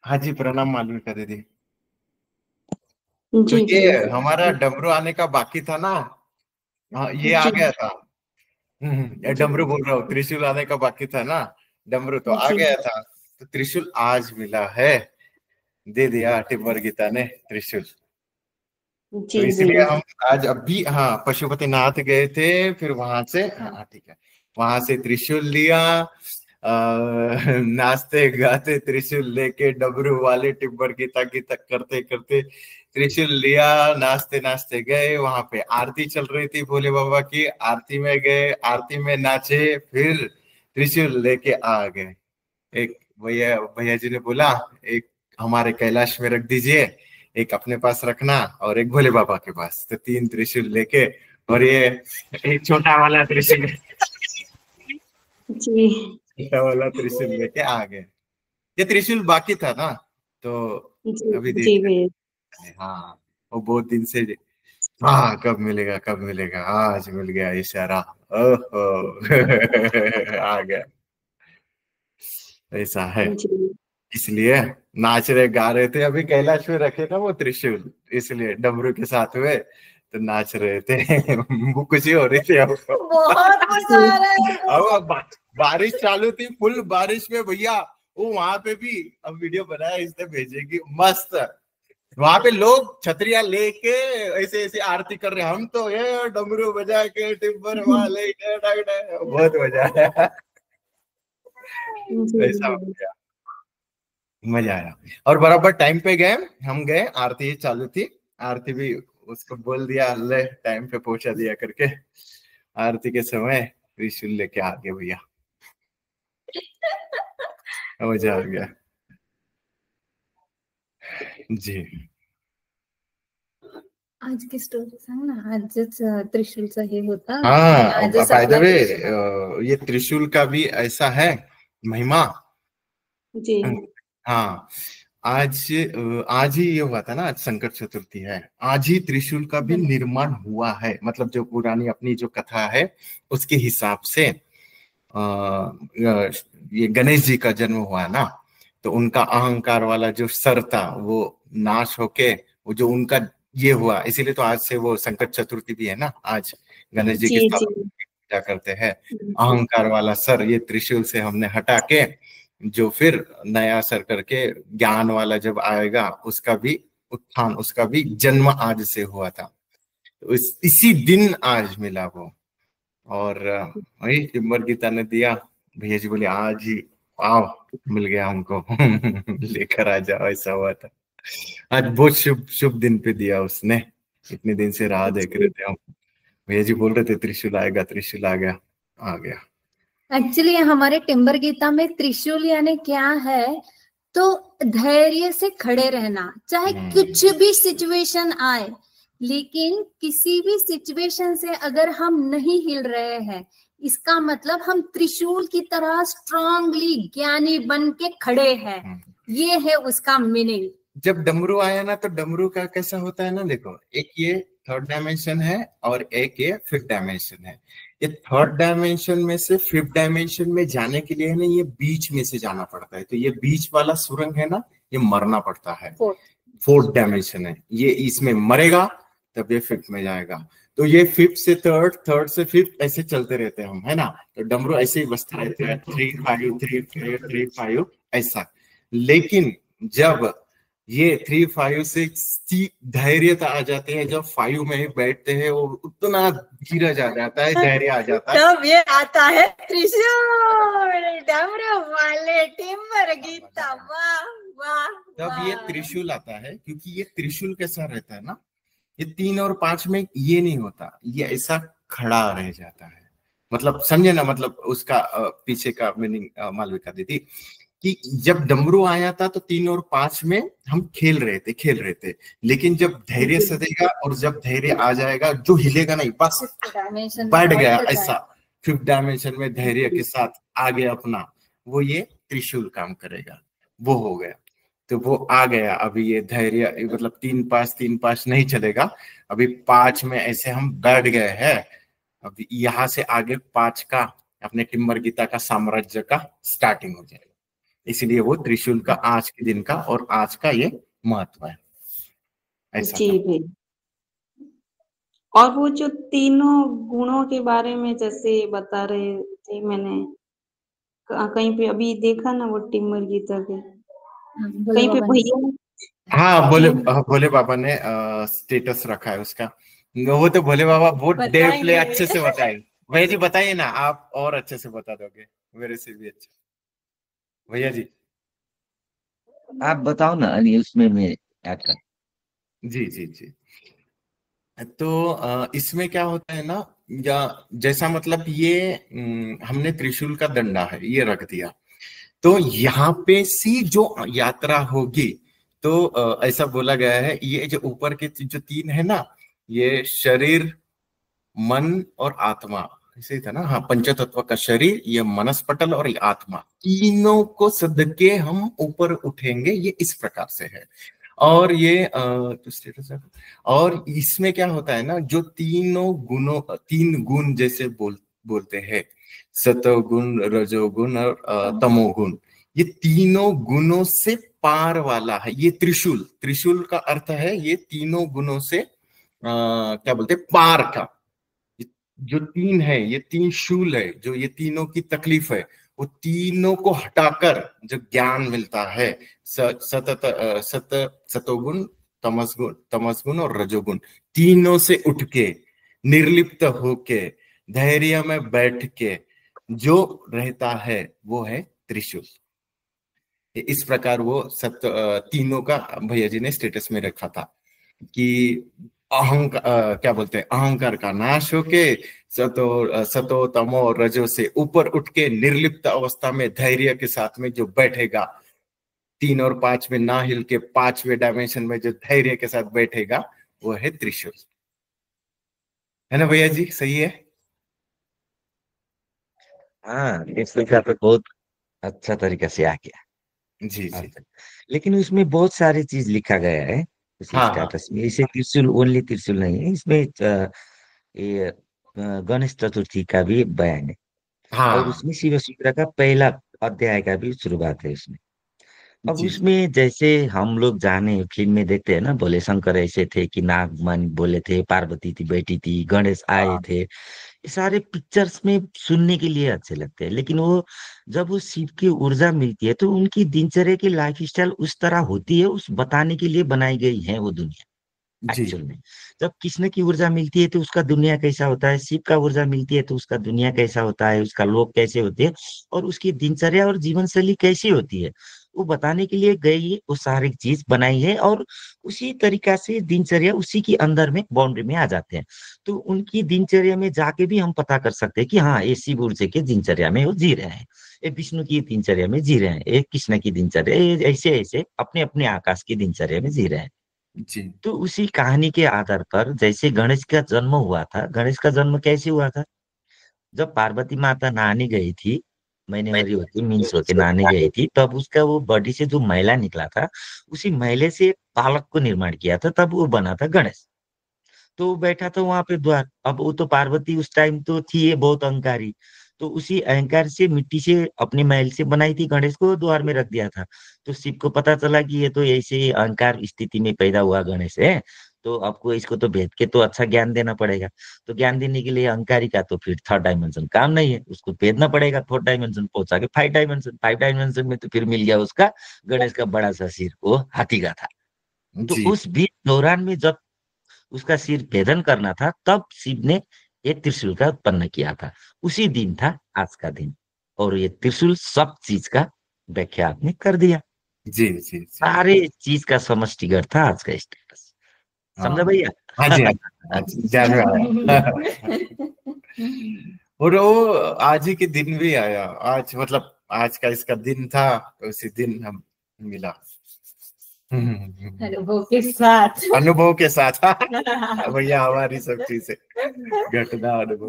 हाँ जी, प्रणाम मालविका दीदी। तो जी ये जी हमारा डमरू आने का बाकी था ना। हाँ, ये आ जी गया था। ये जी डमरू बोल रहा हूँ, त्रिशूल आने का बाकी था ना। डमरू तो आ जी गया था। तो त्रिशूल आज मिला है। दे दिया टिम्बर गीता ने त्रिशूल। तो जी जी इसलिए हम आज अभी, हाँ, पशुपतिनाथ गए थे। फिर वहां से, हाँ ठीक है, वहां से त्रिशूल लिया। नाचते गाते त्रिशूल लेके डमरू वाले टिब्बर गीता की तक करते करते त्रिशूल लिया। नाचते नाचते गए, वहां पे आरती चल रही थी भोले बाबा की। आरती में गए, आरती में नाचे, फिर त्रिशूल लेके आ गए। एक भैया भैया जी ने बोला, एक हमारे कैलाश में रख दीजिए, एक अपने पास रखना और एक भोले बाबा के पास। तो तीन त्रिशूल लेके, और ये एक छोटा वाला त्रिशूल, जी छोटा वाला त्रिशूल लेके आ गए। ये त्रिशूल बाकी था ना, तो जी अभी दे जी दिया। भैया। हाँ, वो बहुत दिन से, हाँ, कब मिलेगा कब मिलेगा, आज मिल गया इशारा। ओहो आ गया। ऐसा है। जी इसलिए नाच रहे गा रहे थे, अभी कैलाश में रखे ना वो त्रिशूल, इसलिए डमरू के साथ हुए तो नाच रहे थे। वो खुशी हो रही थी हमको। बहुत मजा आ रहा है अब बारिश चालू थी, फुल बारिश में भैया। वो वहां पे भी, अब वीडियो बनाया, इसने भेजेगी मस्त। वहां पे लोग छतरियां लेके ऐसे ऐसे आरती कर रहे हैं, हम तो ये डमरू बजा के टिब्बर वाले बहुत मजा आया। जी ऐसा हो जी गया, मजा आया। और बराबर टाइम पे गए, हम गए, आरती चालू थी। आरती भी उसको बोल दिया, ले टाइम पे पहुंचा दिया करके। आरती के समय त्रिशूल लेके आ गए भैया। मजा आ गया। जी। आज की स्टोरी सांग ना, आजच त्रिशूलचा हे होता आणि हाँ, आजच बाय द आपला वे, त्रिशूल। ये त्रिशूल का भी ऐसा है महिमा। जी हाँ, आज ही ये हुआ था ना, आज संकट चतुर्थी है। आज ही त्रिशूल का भी निर्माण हुआ है, मतलब जो पुरानी अपनी जो कथा है उसके हिसाब से। ये गणेश जी का जन्म हुआ है ना, तो उनका अहंकार वाला जो सर था वो नाश होके, वो जो उनका ये हुआ, इसीलिए तो आज से वो संकट चतुर्थी भी है ना आज। गणेश जी जी की जी स्थापना की पूजा करते हैं। अहंकार वाला सर ये त्रिशूल से हमने हटा के, जो फिर नया सर करके ज्ञान वाला जब आएगा, उसका भी उत्थान, उसका भी जन्म आज से हुआ था। तो इसी दिन आज मिला वो। और वही टिम्बर गीता ने दिया। भैया जी बोले आज ही आओ, मिल गया हमको। लेकर आ जाओ, ऐसा हुआ था। आज बहुत शुभ शुभ दिन पे दिया उसने। इतने दिन से राह देख रहे जी। थे हम। भैया जी बोल रहे थे त्रिशूल आएगा, त्रिशूल आ गया। आ गया। एक्चुअली हमारे टिम्बर गीता में त्रिशूल यानी क्या है, तो धैर्य से खड़े रहना, चाहे हम्म। कुछ भी सिचुएशन आए। लेकिन किसी भी सिचुएशन से अगर हम नहीं हिल रहे हैं, इसका मतलब हम त्रिशूल की तरह स्ट्रांगली ज्ञानी बन के खड़े हैं। हम्म। ये है उसका मीनिंग। जब डमरू आया ना, तो डमरू का कैसा होता है ना, देखो, एक ये थर्ड डायमेंशन है और एक ये फिफ्थ डायमेंशन है। ये थर्ड डायमेंशन में से फिफ्थ डायमेंशन में जाने के लिए है ना, ये बीच में से जाना पड़ता है। तो ये बीच वाला सुरंग है ना, ये मरना पड़ता है। फोर्थ। फोर्थ डायमेंशन है ये, इसमें मरेगा तब ये फिफ्थ में जाएगा। तो ये फिफ्थ से थर्ड, थर्ड से फिफ्थ, ऐसे चलते रहते हैं हम, है ना। तो डमरू ऐसे ही बजते रहते हैं, 3 5 3 5 3 5 ऐसा। लेकिन जब ये 3 5 से धैर्यता आ जाते हैं, जब 5 में ही बैठते हैं, वो उतना धीरज आ जाता है, धैर्य आ जाता है। तब ये आता है त्रिशूल डमरू वाले टिम्बर गीता। वाह वाह तब ये वाह। त्रिशूल आता है, क्योंकि ये त्रिशूल कैसा रहता है ना, ये 3 और 5 में ये नहीं होता, ये ऐसा खड़ा रह जाता है। मतलब समझे ना, मतलब उसका पीछे का मीनिंग, मालविका दीदी, कि जब डमरू आया था तो 3 और 5 में हम खेल रहे थे। लेकिन जब धैर्य सधेगा और जब धैर्य आ जाएगा, जो हिलेगा नहीं, बस डायमेंशन में बढ़ गया बैठ ऐसा। जाए। फिफ्थ डायमेंशन में धैर्य के साथ आगे अपना, वो ये त्रिशूल काम करेगा। वो हो गया। तो वो आ गया। अभी ये धैर्य, मतलब 3 5 3 5 नहीं चलेगा। अभी 5 में ऐसे हम बैठ गए हैं। अभी यहाँ से आगे 5 का, अपने टिम्बर गीता का साम्राज्य का स्टार्टिंग हो जाएगा। इसलिए वो त्रिशूल का आज के दिन का और आज का ये महत्व है, ऐसा जी था। भाई। और वो जो तीनों गुणों के बारे में जैसे बता रहे थे, मैंने कहीं पे अभी देखा ना वो टिम्बर गीता के कहीं पे भैया। हाँ, भोले बाबा ने स्टेटस रखा है उसका। वो तो भोले बाबा बहुत डेव प्ले अच्छे से बताए। भैया जी बताइए ना, आप और अच्छे से बता दोगे मेरे से भी अच्छा। भैया जी आप बताओ ना अनिल, उसमें मैं ऐड कर। जी जी जी। तो इसमें क्या होता है ना, या जैसा मतलब ये हमने त्रिशूल का डंडा है ये रख दिया, तो यहाँ पे सी जो यात्रा होगी, तो ऐसा बोला गया है, ये जो ऊपर के जो तीन है ना, ये शरीर, मन और आत्मा, ऐसे ही था ना, हाँ, पंचतत्व का शरीर, ये मनस्पटल और ये आत्मा, तीनों को सदके हम ऊपर उठेंगे, ये इस प्रकार से है। और ये तो स्टेटस है। और इसमें क्या होता है ना, जो तीन गुण जैसे बोलते हैं, सतोगुण, रजोगुण और तमोगुण, ये तीनों गुणों से पार वाला है ये त्रिशूल। त्रिशूल का अर्थ है ये तीनों गुणों से क्या बोलते पार का। जो तीन है, ये तीन शूल है, जो ये तीनों की तकलीफ है, वो तीनों को हटाकर जो ज्ञान मिलता है, सतोगुण, तमसगुण और रजोगुण, तीनों से उठ के, निर्लिप्त होके, धैर्य में बैठ के जो रहता है वो है त्रिशूल। इस प्रकार वो तीनों का भैया जी ने स्टेटस में रखा था कि अहंकार, क्या बोलते हैं, अहंकार का नाश होके सतो तमो और रजो से ऊपर उठ के निर्लिप्त अवस्था में धैर्य के साथ में जो बैठेगा, 3 और 5 में ना हिल के 5वें डायमेंशन में जो धैर्य के साथ बैठेगा, वो है त्रिशूल। है ना भैया जी, सही है? हाँ, त्रिशूल का तो बहुत अच्छा तरीका से आ गया। जी जी। लेकिन उसमें बहुत सारी चीज लिखा गया है उस हाँ, स्टेटस में। इसे त्रिशूल ओनली त्रिशूल नहीं है, इसमें ये गणेश चतुर्थी का भी बयान है। और हाँ, उसमें शिव सूत्र का पहला अध्याय का भी शुरुआत है उसमें। अब जी जी, उसमें जैसे हम लोग जाने फिल्म में देखते हैं ना, बोले शंकर ऐसे थे कि नागमन बोले थे, पार्वती थी बैठी थी, गणेश आए हाँ, थे। ये सारे पिक्चर्स में सुनने के लिए अच्छे लगते हैं, लेकिन वो जब वो शिव की ऊर्जा मिलती है तो उनकी दिनचर्या की लाइफ स्टाइल उस तरह होती है, उस बताने के लिए बनाई गई है वो दुनिया। जी एक्चुअल में जब कृष्ण की ऊर्जा मिलती है तो उसका दुनिया कैसा होता है, शिव का ऊर्जा मिलती है तो उसका दुनिया कैसा होता है, उसका लोग कैसे होते हैं, और उसकी दिनचर्या और जीवन शैली कैसी होती है, वो बताने के लिए गई है, वो सारी चीज बनाई है। और उसी तरीका से दिनचर्या उसी के अंदर में बाउंड्री में आ जाते हैं। तो उनकी दिनचर्या में जाके भी हम पता कर सकते हैं कि हाँ, ये शिव ऊर्जा के दिनचर्या में वो जी रहे हैं, ये विष्णु की दिनचर्या में जी रहे हैं, ये कृष्ण की दिनचर्या, ये ऐसे ऐसे अपने अपने आकाश की दिनचर्या में जी रहे हैं। जी, तो उसी कहानी के आधार पर जैसे गणेश का जन्म हुआ था, गणेश का जन्म कैसे हुआ था, जब पार्वती माता नहाने गई थी, महीने भरी होती मीन्स होके नहाने गई थी, तब उसका वो बॉडी से जो मैला निकला था, उसी मैले से एक बालक को निर्माण किया था, तब वो बना था गणेश। तो वो बैठा था वहां पे द्वार। अब वो तो पार्वती उस टाइम तो थी ये बहुत अहंकारी, तो उसी अहंकार से मिट्टी से अपने महल से बनाई थी गणेश को, द्वार में रख दिया था। तो शिव को पता चला कि ये तो ऐसे ही अहंकार स्थिति में पैदा हुआ गणेश है, तो आपको इसको तो भेद के तो अच्छा ज्ञान देना पड़ेगा। तो ज्ञान देने के लिए अहंकारी का तो फिर 3rd डायमेंशन काम नहीं है, उसको भेदना पड़ेगा, 4th डायमेंशन पहुंचा के 5th डायमेंशन। 5th डायमेंशन में तो फिर मिल गया उसका गणेश का बड़ा सा सिर, वो हाथी का था। तो जी, उस बीच दौरान में जब उसका सिर भेदन करना था, तब शिव ने एक त्रिशूल का उत्पन्न किया था। उसी दिन था आज का दिन, और ये त्रिशूल सब चीज का व्याख्या आपने कर दिया। जी, जी, जी। सारे चीज का समष्टिगढ़ था आज का स्टेटस। हाँ, समझा भैया? हाँ जी, हाँ जी, हाँ जी, ध्यान में आया। और वो आज ही के दिन भी आया, आज मतलब आज का इसका दिन था, तो उसी दिन हम मिला। अनुभव के साथ। अनुभव के साथ। भैया हमारी सब चीजें घटना अनुभव।